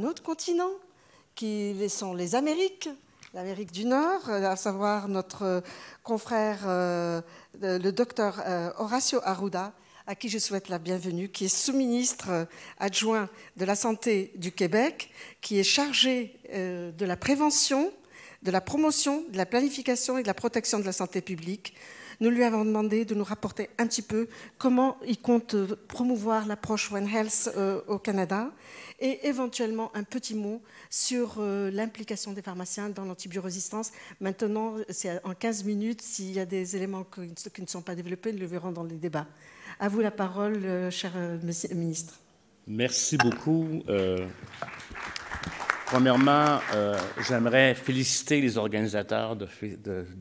autre continent, qui sont les Amériques, l'Amérique du Nord, à savoir notre confrère, le docteur Horacio Arruda, à qui je souhaite la bienvenue, qui est sous-ministre adjoint de la Santé du Québec, qui est chargé de la prévention, de la promotion, de la planification et de la protection de la santé publique. Nous lui avons demandé de nous rapporter un petit peu comment il compte promouvoir l'approche One Health au Canada et éventuellement un petit mot sur l'implication des pharmaciens dans l'antibiorésistance. Maintenant, c'est en 15 minutes. S'il y a des éléments qui ne sont pas développés, nous le verrons dans les débats. À vous la parole, cher ministre. Merci beaucoup. Premièrement, j'aimerais féliciter les organisateurs de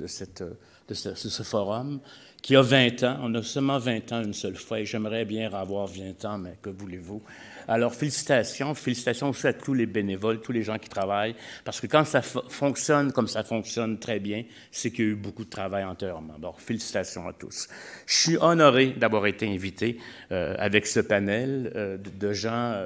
ce forum qui a 20 ans. On a seulement 20 ans une seule fois et j'aimerais bien avoir 20 ans, mais que voulez-vous? Alors, félicitations. Félicitations aussi à tous les bénévoles, tous les gens qui travaillent, parce que quand ça fonctionne comme ça fonctionne très bien, c'est qu'il y a eu beaucoup de travail antérieurement. Alors, félicitations à tous. Je suis honoré d'avoir été invité avec ce panel de gens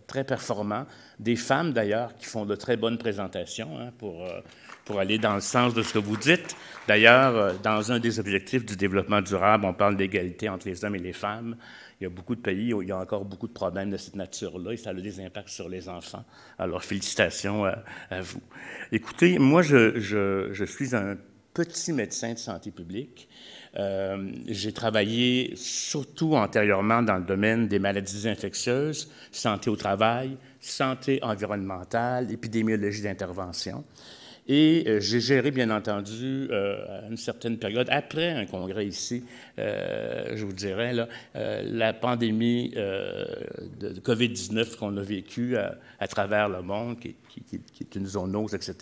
très performants, des femmes d'ailleurs qui font de très bonnes présentations hein, pour aller dans le sens de ce que vous dites. D'ailleurs, dans un des objectifs du développement durable, on parle d'égalité entre les hommes et les femmes. Il y a beaucoup de pays où il y a encore beaucoup de problèmes de cette nature-là et ça a des impacts sur les enfants. Alors, félicitations à vous. Écoutez, moi, je suis un petit médecin de santé publique. J'ai travaillé surtout antérieurement dans le domaine des maladies infectieuses, santé au travail, santé environnementale, épidémiologie d'intervention. Et j'ai géré, bien entendu, à une certaine période, après un congrès ici, je vous dirais, là, la pandémie de COVID-19 qu'on a vécue à travers le monde, qui est une zoonose, etc.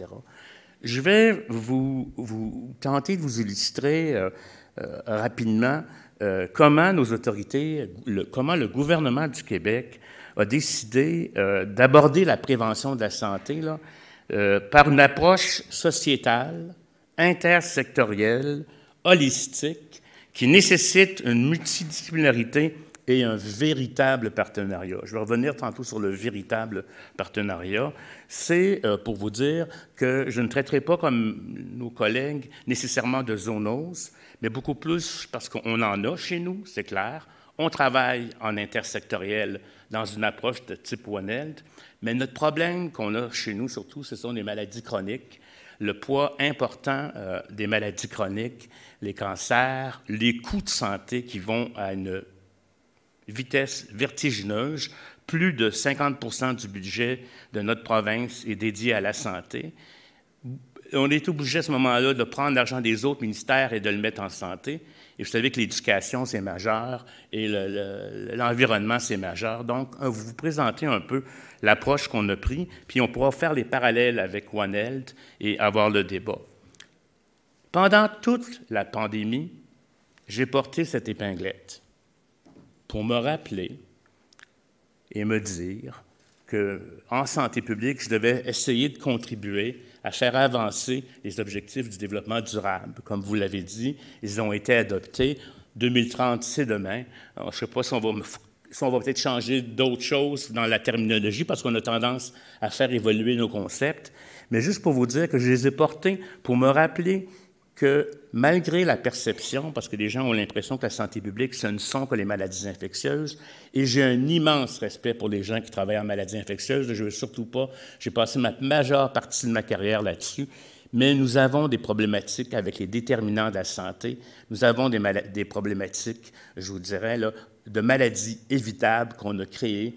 Je vais vous tenter de vous illustrer rapidement comment nos autorités, comment le gouvernement du Québec a décidé d'aborder la prévention de la santé, là, par une approche sociétale, intersectorielle, holistique, qui nécessite une multidisciplinarité et un véritable partenariat. Je vais revenir tantôt sur le véritable partenariat. C'est pour vous dire que je ne traiterai pas comme nos collègues nécessairement de zoonose, mais beaucoup plus parce qu'on en a chez nous, c'est clair. On travaille en intersectoriel dans une approche de type One Health, mais notre problème qu'on a chez nous, surtout, ce sont les maladies chroniques, le poids important des maladies chroniques, les cancers, les coûts de santé qui vont à une vitesse vertigineuse. Plus de 50% du budget de notre province est dédié à la santé. On est obligé à ce moment-là de prendre l'argent des autres ministères et de le mettre en santé. Et vous savez que l'éducation, c'est majeur et l'environnement, c'est majeur. Donc, vous présentez un peu l'approche qu'on a prise, puis on pourra faire les parallèles avec One Health et avoir le débat. Pendant toute la pandémie, j'ai porté cette épinglette pour me rappeler et me dire qu'en santé publique, je devais essayer de contribuer à faire avancer les objectifs du développement durable. Comme vous l'avez dit, ils ont été adoptés. 2030, c'est demain. Alors, je ne sais pas si on va peut-être changer d'autres choses dans la terminologie parce qu'on a tendance à faire évoluer nos concepts. Mais juste pour vous dire que je les ai portés pour me rappeler que malgré la perception, parce que les gens ont l'impression que la santé publique, ce ne sont que les maladies infectieuses, et j'ai un immense respect pour les gens qui travaillent en maladies infectieuses, je ne veux surtout pas, j'ai passé ma majeure partie de ma carrière là-dessus, mais nous avons des problématiques avec les déterminants de la santé, nous avons des problématiques, je vous dirais, là, de maladies évitables qu'on a créées,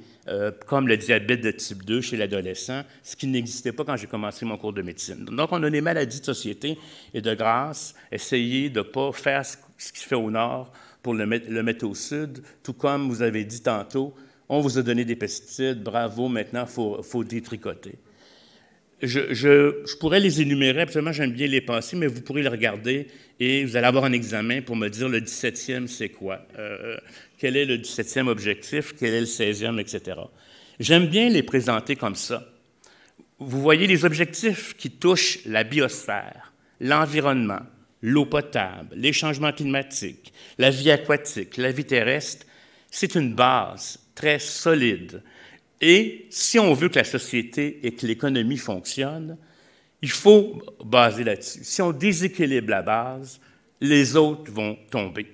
comme le diabète de type 2 chez l'adolescent, ce qui n'existait pas quand j'ai commencé mon cours de médecine. Donc, on a des maladies de société et de grâce, essayer de ne pas faire ce qui se fait au nord pour le mettre au sud, tout comme vous avez dit tantôt, on vous a donné des pesticides, bravo, maintenant, il faut détricoter. Je pourrais les énumérer, absolument, j'aime bien les passer, mais vous pourrez les regarder et vous allez avoir un examen pour me dire le 17e, c'est quoi? Quel est le 17e objectif? Quel est le 16e, etc. J'aime bien les présenter comme ça. Vous voyez les objectifs qui touchent la biosphère, l'environnement, l'eau potable, les changements climatiques, la vie aquatique, la vie terrestre. C'est une base très solide. Et si on veut que la société et que l'économie fonctionnent, il faut baser là-dessus. Si on déséquilibre la base, les autres vont tomber.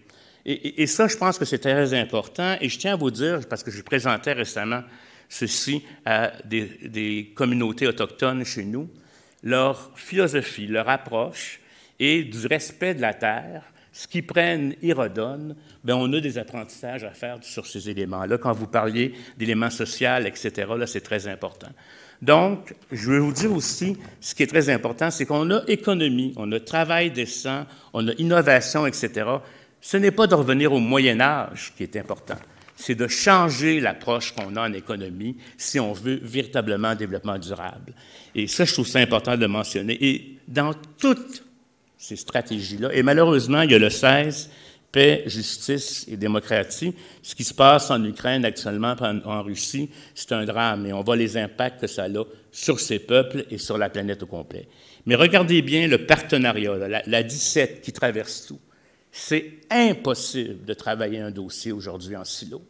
Et ça, je pense que c'est très important. Et je tiens à vous dire, parce que je présentais récemment ceci à des communautés autochtones chez nous, leur philosophie, leur approche est du respect de la terre. Ce qu'ils prennent, ils redonnent. Bien, on a des apprentissages à faire sur ces éléments-là. Quand vous parliez d'éléments sociaux, etc., là, c'est très important. Donc, je veux vous dire aussi, ce qui est très important, c'est qu'on a économie, on a travail décent, on a innovation, etc. Ce n'est pas de revenir au Moyen Âge qui est important, c'est de changer l'approche qu'on a en économie si on veut véritablement un développement durable. Et ça, je trouve ça important de le mentionner. Et dans toutes ces stratégies-là, et malheureusement, il y a le 16, paix, justice et démocratie. Ce qui se passe en Ukraine actuellement, en Russie, c'est un drame et on voit les impacts que ça a sur ces peuples et sur la planète au complet. Mais regardez bien le partenariat, la 17 qui traverse tout. C'est impossible de travailler un dossier aujourd'hui en silo.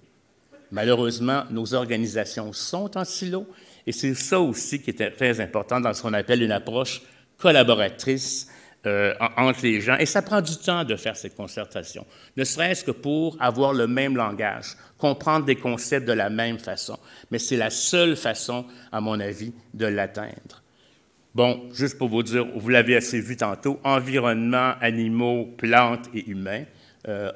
Malheureusement, nos organisations sont en silo et c'est ça aussi qui est très important dans ce qu'on appelle une approche collaboratrice entre les gens. Et ça prend du temps de faire cette concertation, ne serait-ce que pour avoir le même langage, comprendre des concepts de la même façon. Mais c'est la seule façon, à mon avis, de l'atteindre. Bon, juste pour vous dire, vous l'avez assez vu tantôt, environnement, animaux, plantes et humains,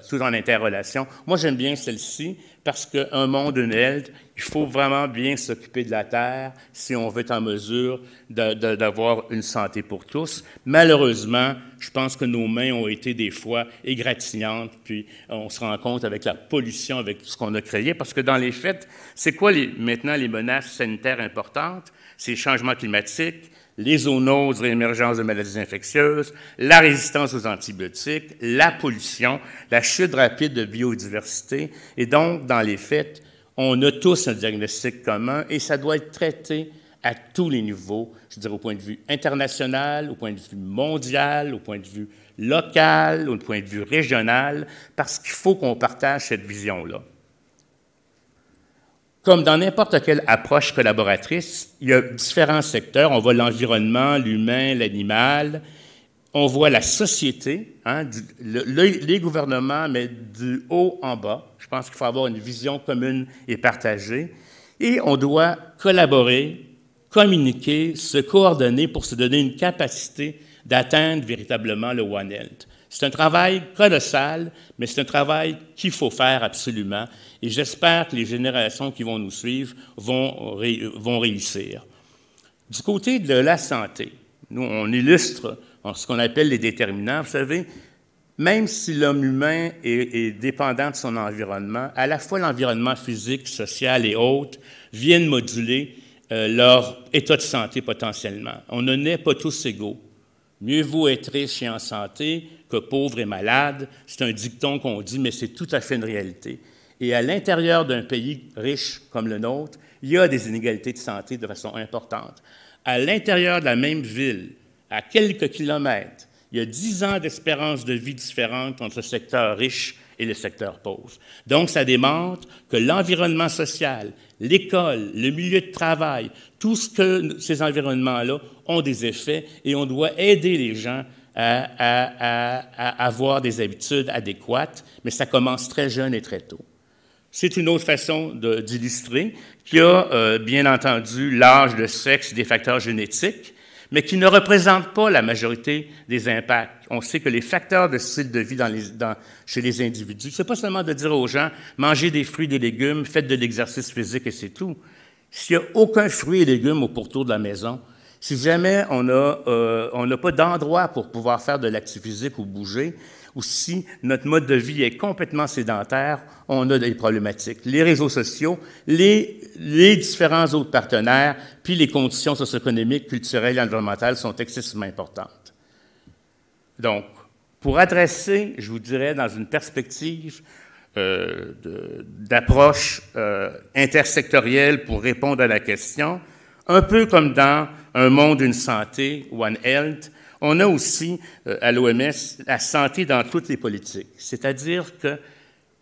tout en interrelation. Moi, j'aime bien celle-ci parce qu'un monde, une health, il faut vraiment bien s'occuper de la Terre si on veut être en mesure d'avoir une santé pour tous. Malheureusement, je pense que nos mains ont été des fois égratignantes, puis on se rend compte avec la pollution, avec tout ce qu'on a créé, parce que dans les faits, c'est quoi maintenant les menaces sanitaires importantes? C'est le changement climatique, les zoonoses, l'émergence de maladies infectieuses, la résistance aux antibiotiques, la pollution, la chute rapide de biodiversité. Et donc, dans les faits, on a tous un diagnostic commun et ça doit être traité à tous les niveaux, je veux dire au point de vue international, au point de vue mondial, au point de vue local, au point de vue régional, parce qu'il faut qu'on partage cette vision-là. Comme dans n'importe quelle approche collaboratrice, il y a différents secteurs. On voit l'environnement, l'humain, l'animal. On voit la société, hein, les gouvernements, mais du haut en bas. Je pense qu'il faut avoir une vision commune et partagée. Et on doit collaborer, communiquer, se coordonner pour se donner une capacité d'atteindre véritablement le One Health. C'est un travail colossal, mais c'est un travail qu'il faut faire absolument. Et j'espère que les générations qui vont nous suivre vont réussir. Du côté de la santé, nous, on illustre ce qu'on appelle les déterminants. Vous savez, même si l'homme humain est dépendant de son environnement, à la fois l'environnement physique, social et autres viennent moduler leur état de santé potentiellement. On ne naît pas tous égaux. Mieux vaut être riche et en santé que pauvre et malade. C'est un dicton qu'on dit, mais c'est tout à fait une réalité. Et à l'intérieur d'un pays riche comme le nôtre, il y a des inégalités de santé de façon importante. À l'intérieur de la même ville, à quelques kilomètres, il y a 10 ans d'espérance de vie différente entre le secteur riche et le secteur pauvre. Donc, ça démontre que l'environnement social, l'école, le milieu de travail, tout ce que ces environnements-là ont des effets et on doit aider les gens à avoir des habitudes adéquates, mais ça commence très jeune et très tôt. C'est une autre façon d'illustrer qu'il y a, bien entendu, l'âge, le sexe, des facteurs génétiques, mais qui ne représentent pas la majorité des impacts. On sait que les facteurs de style de vie chez les individus, ce n'est pas seulement de dire aux gens « mangez des fruits et des légumes, faites de l'exercice physique et c'est tout ». S'il n'y a aucun fruit et légumes au pourtour de la maison, si jamais on n'a pas d'endroit pour pouvoir faire de l'activité physique ou bouger, ou si notre mode de vie est complètement sédentaire, on a des problématiques. Les réseaux sociaux, les différents autres partenaires, puis les conditions socio-économiques, culturelles et environnementales sont excessivement importantes. Donc, pour adresser, je vous dirais, dans une perspective d'approche intersectorielle pour répondre à la question, un peu comme dans un monde, une santé, One Health, on a aussi, à l'OMS, la santé dans toutes les politiques. C'est-à-dire qu'il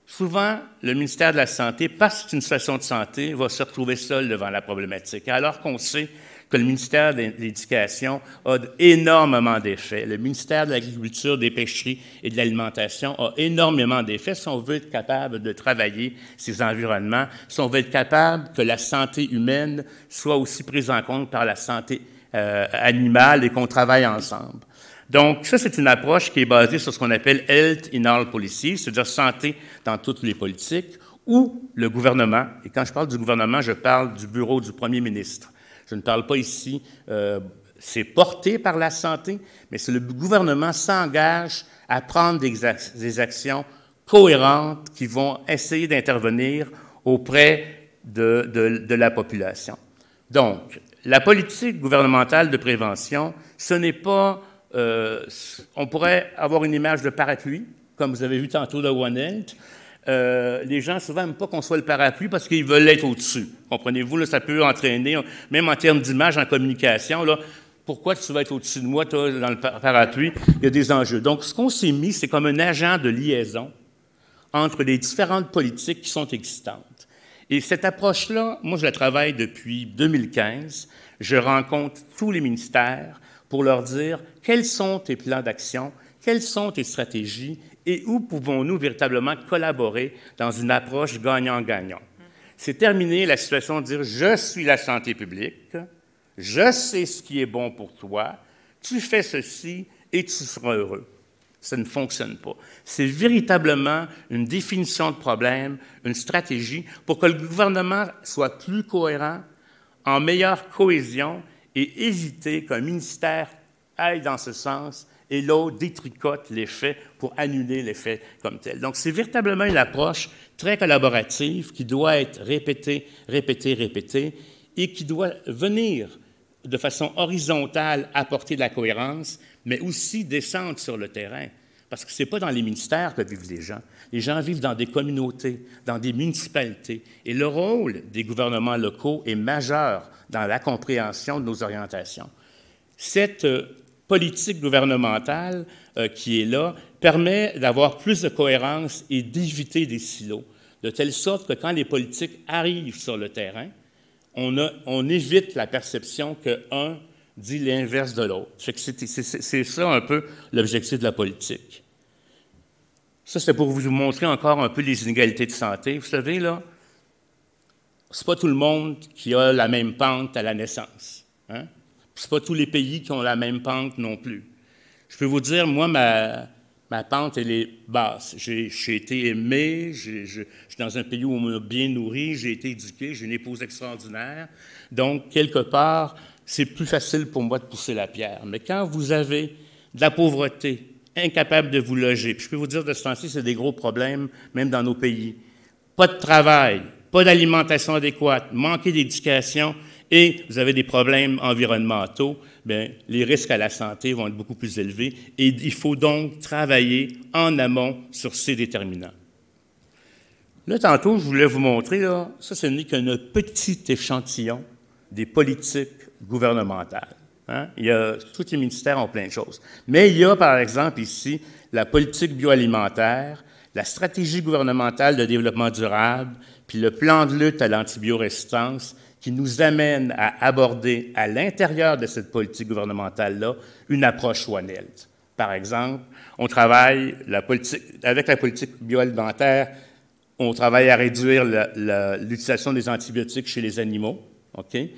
souvent, le ministère de la Santé, parce que c'est une situation de santé, va se retrouver seul devant la problématique, alors qu'on sait que le ministère de l'Éducation a énormément d'effets. Le ministère de l'Agriculture, des Pêcheries et de l'Alimentation a énormément d'effets si on veut être capable de travailler ces environnements, si on veut être capable que la santé humaine soit aussi prise en compte par la santé animale et qu'on travaille ensemble. Donc, ça, c'est une approche qui est basée sur ce qu'on appelle « health in all policies », c'est-à-dire santé dans toutes les politiques, où le gouvernement, et quand je parle du gouvernement, je parle du bureau du premier ministre. Je ne parle pas ici, c'est porté par la santé, mais c'est le gouvernement s'engage à prendre des actions cohérentes qui vont essayer d'intervenir auprès de la population. Donc, la politique gouvernementale de prévention, ce n'est pas... on pourrait avoir une image de parapluie, comme vous avez vu tantôt de One Health. Les gens, souvent, n'aiment pas qu'on soit le parapluie parce qu'ils veulent être au-dessus. Comprenez-vous, là, ça peut entraîner, même en termes d'image, en communication, là, pourquoi tu vas être au-dessus de moi, toi, dans le parapluie? Il y a des enjeux. Donc, ce qu'on s'est mis, c'est comme un agent de liaison entre les différentes politiques qui sont existantes. Et cette approche-là, moi, je la travaille depuis 2015. Je rencontre tous les ministères pour leur dire quels sont tes plans d'action, quelles sont tes stratégies et où pouvons-nous véritablement collaborer dans une approche gagnant-gagnant. C'est terminé la situation de dire « je suis la santé publique, je sais ce qui est bon pour toi, tu fais ceci et tu seras heureux ». Ça ne fonctionne pas. C'est véritablement une définition de problème, une stratégie pour que le gouvernement soit plus cohérent, en meilleure cohésion et éviter qu'un ministère aille dans ce sens et l'autre détricote les faits pour annuler les faits comme tels. Donc, c'est véritablement une approche très collaborative qui doit être répétée, répétée, répétée et qui doit venir de façon horizontale apporter de la cohérence, mais aussi descendre sur le terrain. Parce que ce n'est pas dans les ministères que vivent les gens. Les gens vivent dans des communautés, dans des municipalités. Et le rôle des gouvernements locaux est majeur dans la compréhension de nos orientations. Cette politique gouvernementale qui est là permet d'avoir plus de cohérence et d'éviter des silos, de telle sorte que quand les politiques arrivent sur le terrain, on évite la perception qu'un dit l'inverse de l'autre. C'est ça un peu l'objectif de la politique. Ça, c'est pour vous montrer encore un peu les inégalités de santé. Vous savez, là, c'est pas tout le monde qui a la même pente à la naissance. Hein? C'est pas tous les pays qui ont la même pente non plus. Je peux vous dire, moi, ma pente, elle est basse. J'ai été aimé, je suis dans un pays où on m'a bien nourri, j'ai été éduqué, j'ai une épouse extraordinaire. Donc, quelque part, c'est plus facile pour moi de pousser la pierre. Mais quand vous avez de la pauvreté, incapable de vous loger, puis je peux vous dire de ce temps-ci, c'est des gros problèmes, même dans nos pays. Pas de travail, pas d'alimentation adéquate, manquer d'éducation, et vous avez des problèmes environnementaux, bien, les risques à la santé vont être beaucoup plus élevés, et il faut donc travailler en amont sur ces déterminants. Là, tantôt, je voulais vous montrer, là, ça, ce n'est qu'un petit échantillon des politiques gouvernementales. Hein? Tous les ministères ont plein de choses. Mais il y a, par exemple, ici, la politique bioalimentaire, la stratégie gouvernementale de développement durable, puis le plan de lutte à l'antibiorésistance qui nous amène à aborder à l'intérieur de cette politique gouvernementale-là une approche One Health. Par exemple, on travaille avec la politique bioalimentaire, on travaille à réduire l'utilisation des antibiotiques chez les animaux. Okay?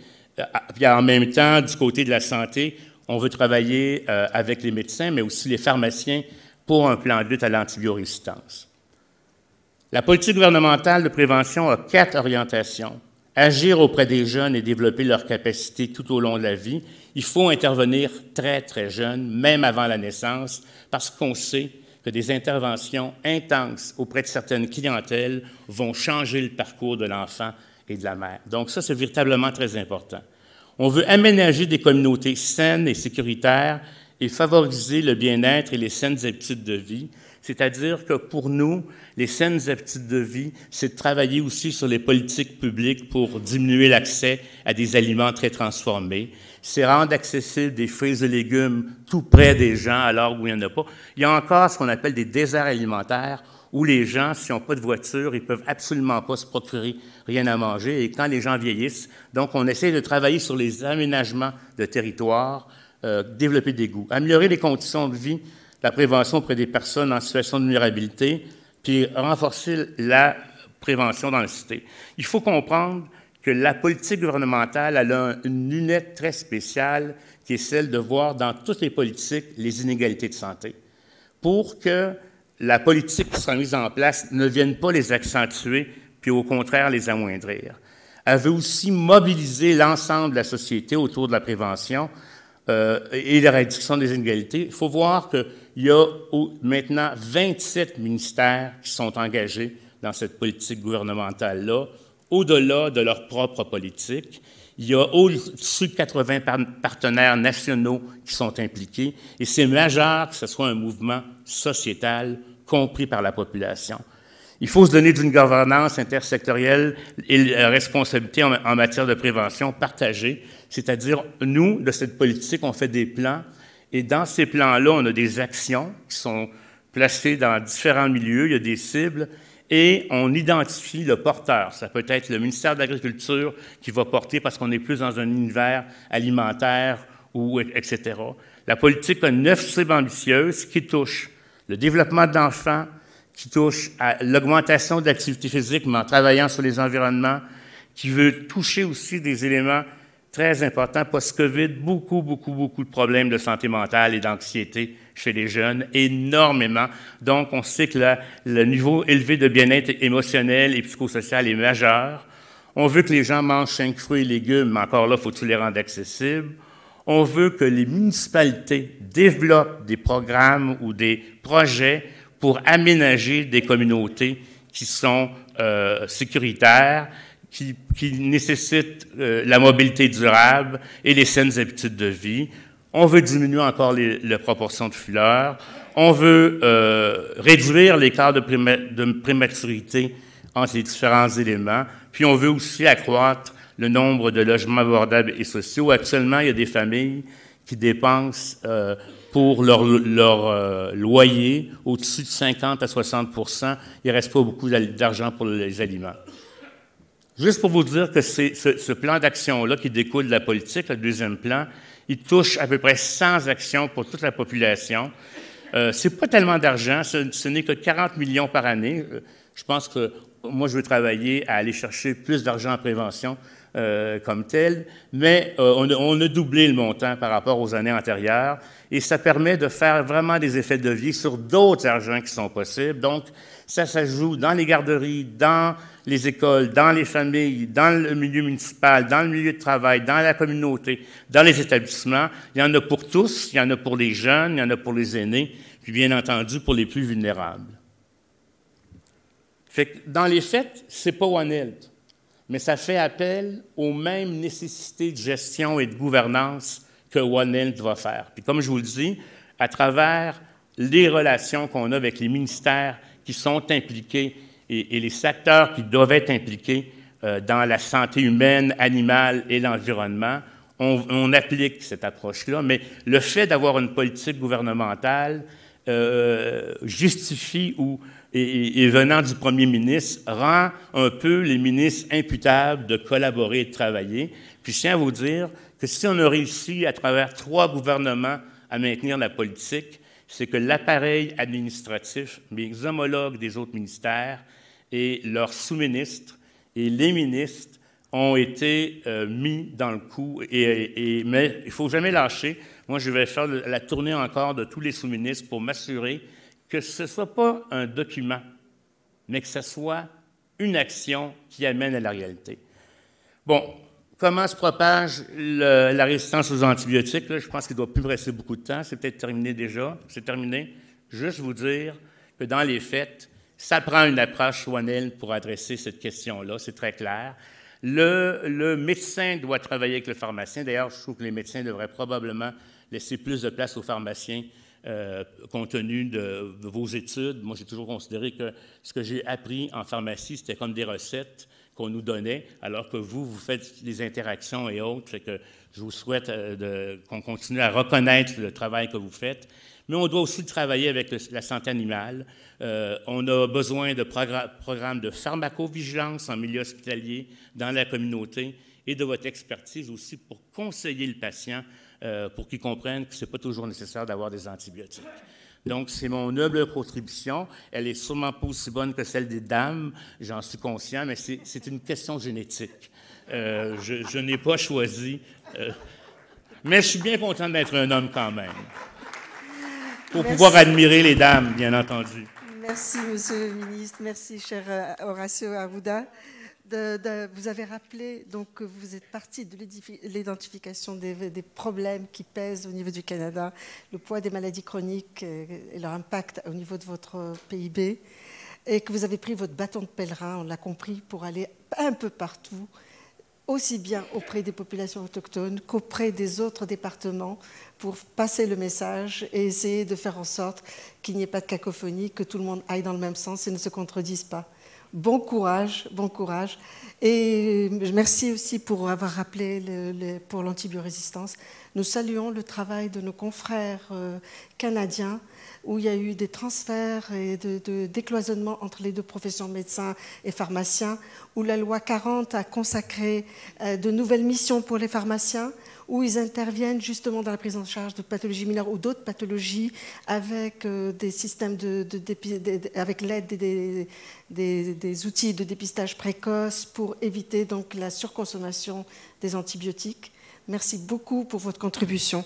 Puis en même temps, du côté de la santé, on veut travailler avec les médecins, mais aussi les pharmaciens pour un plan de lutte à l'antibiorésistance. La politique gouvernementale de prévention a 4 orientations. Agir auprès des jeunes et développer leurs capacités tout au long de la vie. Il faut intervenir très, très jeune, même avant la naissance, parce qu'on sait que des interventions intenses auprès de certaines clientèles vont changer le parcours de l'enfant et de la mère. Donc ça, c'est véritablement très important. On veut aménager des communautés saines et sécuritaires et favoriser le bien-être et les saines habitudes de vie. C'est-à-dire que pour nous, les saines habitudes de vie, c'est de travailler aussi sur les politiques publiques pour diminuer l'accès à des aliments très transformés. C'est rendre accessibles des fruits et légumes tout près des gens alors où il n'y en a pas. Il y a encore ce qu'on appelle des déserts alimentaires où les gens, s'ils n'ont pas de voiture, ils ne peuvent absolument pas se procurer rien à manger. Et quand les gens vieillissent, donc on essaie de travailler sur les aménagements de territoire, développer des goûts, améliorer les conditions de vie, la prévention auprès des personnes en situation de vulnérabilité, puis renforcer la prévention dans la cité. Il faut comprendre que la politique gouvernementale elle a une lunette très spéciale qui est celle de voir dans toutes les politiques les inégalités de santé, pour que la politique qui sera mise en place ne vienne pas les accentuer, puis au contraire les amoindrir. Elle veut aussi mobiliser l'ensemble de la société autour de la prévention et la réduction des inégalités. Il faut voir qu'il y a maintenant 27 ministères qui sont engagés dans cette politique gouvernementale-là, au-delà de leur propre politique. Il y a au-dessus de 80 partenaires nationaux qui sont impliqués, et c'est majeur que ce soit un mouvement sociétal compris par la population. Il faut se donner d'une gouvernance intersectorielle et la responsabilité en matière de prévention partagée, c'est-à-dire, nous, de cette politique, on fait des plans, et dans ces plans-là, on a des actions qui sont placées dans différents milieux, il y a des cibles, et on identifie le porteur. Ça peut être le ministère de l'Agriculture qui va porter parce qu'on est plus dans un univers alimentaire, ou etc. La politique a 9 cibles ambitieuses qui touchent le développement d'enfants, qui touche à l'augmentation de l'activité physique, mais en travaillant sur les environnements, qui veut toucher aussi des éléments très importants post-COVID, beaucoup de problèmes de santé mentale et d'anxiété chez les jeunes, énormément. Donc, on sait que le niveau élevé de bien-être émotionnel et psychosocial est majeur. On veut que les gens mangent 5 fruits et légumes, mais encore là, faut-il les rendre accessibles. On veut que les municipalités développent des programmes ou des projets pour aménager des communautés qui sont sécuritaires, qui nécessitent la mobilité durable et les saines habitudes de vie. On veut diminuer encore la proportion de fumeurs. On veut réduire l'écart de prématurité entre les différents éléments. Puis on veut aussi accroître le nombre de logements abordables et sociaux. Actuellement, il y a des familles qui dépensent pour leur loyer au-dessus de 50 à 60 %. Il ne reste pas beaucoup d'argent pour les aliments. Juste pour vous dire que ce plan d'action-là qui découle de la politique, le deuxième plan, il touche à peu près 100 actions pour toute la population. C'est pas tellement d'argent, ce n'est que 40 millions par année. Je pense que moi, je veux travailler à aller chercher plus d'argent en prévention comme tel, mais on a doublé le montant par rapport aux années antérieures et ça permet de faire vraiment des effets de levier sur d'autres argents qui sont possibles. Donc, ça joue dans les garderies, dans les écoles, dans les familles, dans le milieu municipal, dans le milieu de travail, dans la communauté, dans les établissements. Il y en a pour tous, il y en a pour les jeunes, il y en a pour les aînés, puis bien entendu pour les plus vulnérables. Fait que dans les faits, c'est pas One Health, mais ça fait appel aux mêmes nécessités de gestion et de gouvernance que One Health va faire. Puis comme je vous le dis, à travers les relations qu'on a avec les ministères qui sont impliqués et les secteurs qui doivent être impliqués dans la santé humaine, animale et l'environnement, on applique cette approche-là. Mais le fait d'avoir une politique gouvernementale justifie et venant du premier ministre, rend un peu les ministres imputables de collaborer et de travailler. Puis je tiens à vous dire que si on a réussi à travers 3 gouvernements à maintenir la politique, c'est que l'appareil administratif, mes homologues des autres ministères et leurs sous-ministres et les ministres ont été mis dans le coup. Mais il ne faut jamais lâcher. Moi, je vais faire la tournée encore de tous les sous-ministres pour m'assurer que ce ne soit pas un document, mais que ce soit une action qui amène à la réalité. Bon, comment se propage la résistance aux antibiotiques? Là, je pense qu'il ne doit plus me rester beaucoup de temps. C'est peut-être terminé déjà. C'est terminé. Juste vous dire que dans les faits, ça prend une approche One Health pour adresser cette question-là. C'est très clair. Le médecin doit travailler avec le pharmacien. D'ailleurs, je trouve que les médecins devraient probablement laisser plus de place aux pharmaciens compte tenu de vos études. Moi, j'ai toujours considéré que ce que j'ai appris en pharmacie, c'était comme des recettes qu'on nous donnait, alors que vous faites des interactions et autres. Fait que je vous souhaite qu'on continue à reconnaître le travail que vous faites. Mais on doit aussi travailler avec la santé animale. On a besoin de programmes de pharmacovigilance en milieu hospitalier, dans la communauté, et de votre expertise aussi pour conseiller le patient, pour qu'il comprenne que ce n'est pas toujours nécessaire d'avoir des antibiotiques. Donc, c'est mon humble contribution. Elle est sûrement pas aussi bonne que celle des dames, j'en suis conscient, mais c'est une question génétique. Je n'ai pas choisi, mais je suis bien content d'être un homme quand même. Pour pouvoir admirer les dames, bien entendu. Merci, Monsieur le ministre. Merci, cher Horacio Arruda. Vous avez rappelé donc, que vous êtes parti de l'identification des problèmes qui pèsent au niveau du Canada, le poids des maladies chroniques et leur impact au niveau de votre PIB, et que vous avez pris votre bâton de pèlerin, on l'a compris, pour aller un peu partout, aussi bien auprès des populations autochtones qu'auprès des autres départements, pour passer le message et essayer de faire en sorte qu'il n'y ait pas de cacophonie, que tout le monde aille dans le même sens et ne se contredise pas. Bon courage, bon courage. Et merci aussi pour avoir rappelé pour l'antibiorésistance. Nous saluons le travail de nos confrères canadiens, où il y a eu des transferts et de décloisonnement entre les deux professions, médecins et pharmaciens, où la loi 40 a consacré de nouvelles missions pour les pharmaciens, où ils interviennent justement dans la prise en charge de pathologies mineures ou d'autres pathologies avec des systèmes avec l'aide des outils de dépistage précoce pour éviter donc la surconsommation des antibiotiques. Merci beaucoup pour votre contribution.